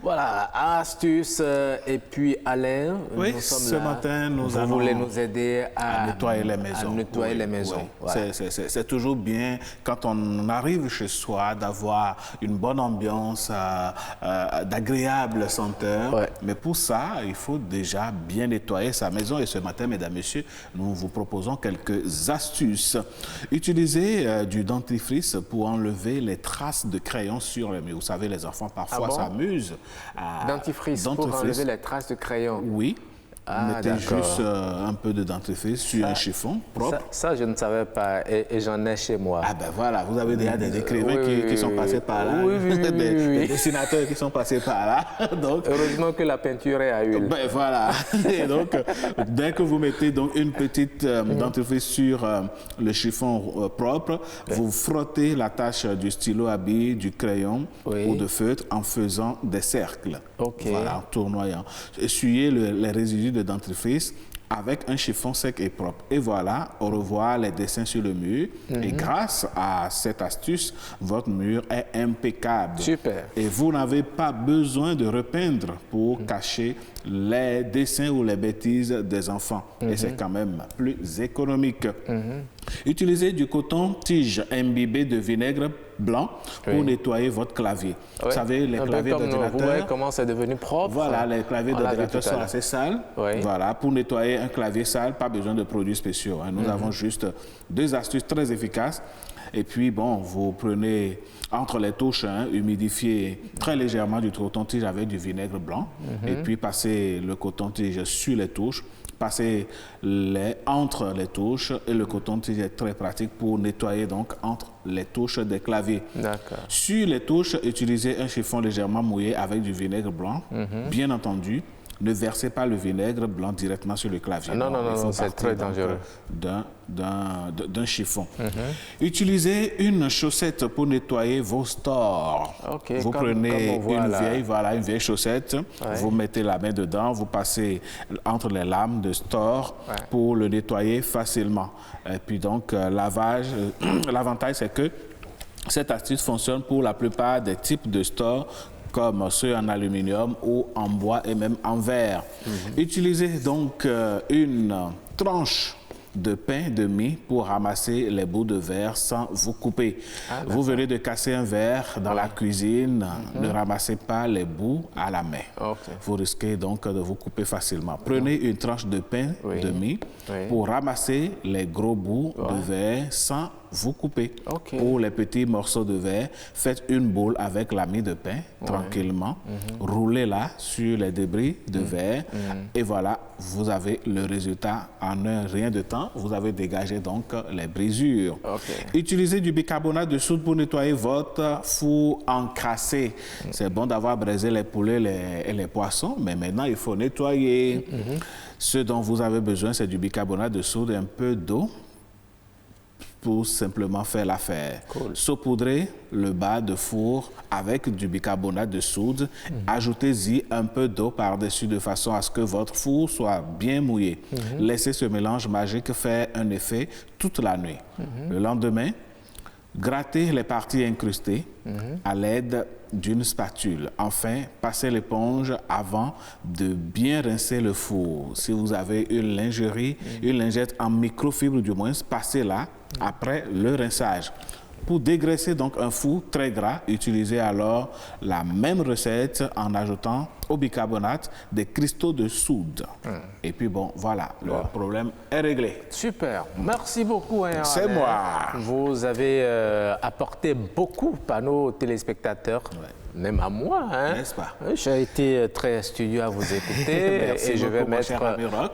Voilà, astuce et puis Alain, Oui, nous sommes ce là. matin, nous Vous allons voulez nous aider à nettoyer les maisons. À nettoyer les maisons. Oui. Voilà. C'est toujours bien quand on arrive chez soi d'avoir une bonne ambiance, d'agréables senteurs. Ouais. Mais pour ça, il faut déjà bien nettoyer sa maison. Et ce matin, mesdames, messieurs, nous vous proposons quelques astuces. Utilisez du dentifrice pour enlever les traces de crayon sur les murs. Vous savez, les enfants parfois s'amusent à... Dentifrice pour enlever les traces de crayon. Oui. Ah, mettez juste un peu de dentifrice sur un chiffon propre. Ça, je ne savais pas et j'en ai chez moi. Ah ben voilà, vous avez déjà des écrivains qui sont passés par là, des dessinateurs qui sont passés par là. Donc, heureusement que la peinture est à huile. Ben voilà. Et donc, dès que vous mettez donc une petite dentifrice sur le chiffon propre, vous frottez la tache du stylo à billes, du crayon ou de feutre en faisant des cercles. Voilà, en tournoyant. Essuyez les résidus de dentifrice avec un chiffon sec et propre. Et voilà, au revoir les dessins sur le mur. Et grâce à cette astuce, votre mur est impeccable. Super. Et vous n'avez pas besoin de repeindre pour cacher les dessins ou les bêtises des enfants. Et c'est quand même plus économique. Utilisez du coton-tige imbibé de vinaigre blanc pour nettoyer votre clavier. Vous savez, les claviers d'ordinateur... Vous voyez comment c'est devenu propre. Voilà, les claviers d'ordinateur sont assez sales. Voilà, pour nettoyer un clavier sale, pas besoin de produits spéciaux. Hein. Nous avons juste deux astuces très efficaces. Et puis, bon, vous prenez entre les touches, humidifiez très légèrement du coton-tige avec du vinaigre blanc. Et puis, passez le coton-tige sur les touches. Passez-les entre les touches et le coton-tige est très pratique pour nettoyer donc entre les touches des claviers. D'accord. Sur les touches, utilisez un chiffon légèrement mouillé avec du vinaigre blanc. Bien entendu, ne versez pas le vinaigre blanc directement sur le clavier. Non, c'est très dangereux. D'un chiffon. Utilisez une chaussette pour nettoyer vos stores. Vous prenez une vieille chaussette, vous mettez la main dedans, vous passez entre les lames de store pour le nettoyer facilement. Et puis donc, lavage, l'avantage c'est que cette astuce fonctionne pour la plupart des types de stores comme ceux en aluminium ou en bois et même en verre. Utilisez donc une tranche de pain de mie pour ramasser les bouts de verre sans vous couper. Vous venez de casser un verre dans la cuisine, ne ramassez pas les bouts à la main. Vous risquez donc de vous couper facilement. Prenez une tranche de pain de mie pour ramasser les gros bouts de verre sans vous couper. Pour les petits morceaux de verre, faites une boule avec la mie de pain tranquillement, roulez-la sur les débris de verre et voilà, vous avez le résultat en un rien de temps. Vous avez dégagé donc les brisures. Utilisez du bicarbonate de soude pour nettoyer votre four encrassé. C'est bon d'avoir braisé les poulets et les poissons, mais maintenant il faut nettoyer. Ce dont vous avez besoin, c'est du bicarbonate de soude et un peu d'eau pour simplement faire l'affaire. Saupoudrez le bas de four avec du bicarbonate de soude. Ajoutez-y un peu d'eau par-dessus de façon à ce que votre four soit bien mouillé. Laissez ce mélange magique faire un effet toute la nuit. Le lendemain, grattez les parties incrustées à l'aide d'une spatule. Enfin, passez l'éponge avant de bien rincer le four. Si vous avez une lingerie, une lingette en microfibre du moins, passez-la après le rinçage. Pour dégraisser donc un four très gras, utilisez alors la même recette en ajoutant au bicarbonate des cristaux de soude. Et puis bon, voilà, le problème est réglé. Super, merci beaucoup. C'est moi. Vous avez apporté beaucoup à nos téléspectateurs. Même à moi, N'est-ce pas? J'ai été très studieux à vous écouter. Merci et beaucoup,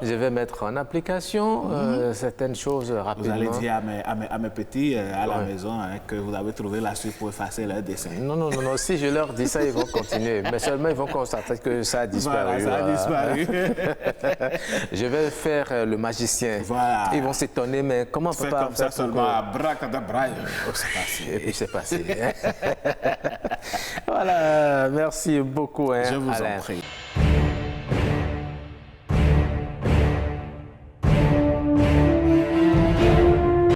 je vais mettre en application certaines choses rapidement. Vous allez dire à mes petits à la maison que vous avez trouvé l'astuce pour effacer leur dessin. Non, si je leur dis ça, ils vont continuer. Mais seulement, ils vont constater que ça a disparu. Voilà, ça a disparu. Je vais faire le magicien. Voilà. Ils vont s'étonner, mais comment on peut pas comme ça seulement, abracadabra, c'est passé. Et puis c'est passé. Voilà, merci beaucoup. Je vous Alain. en prie.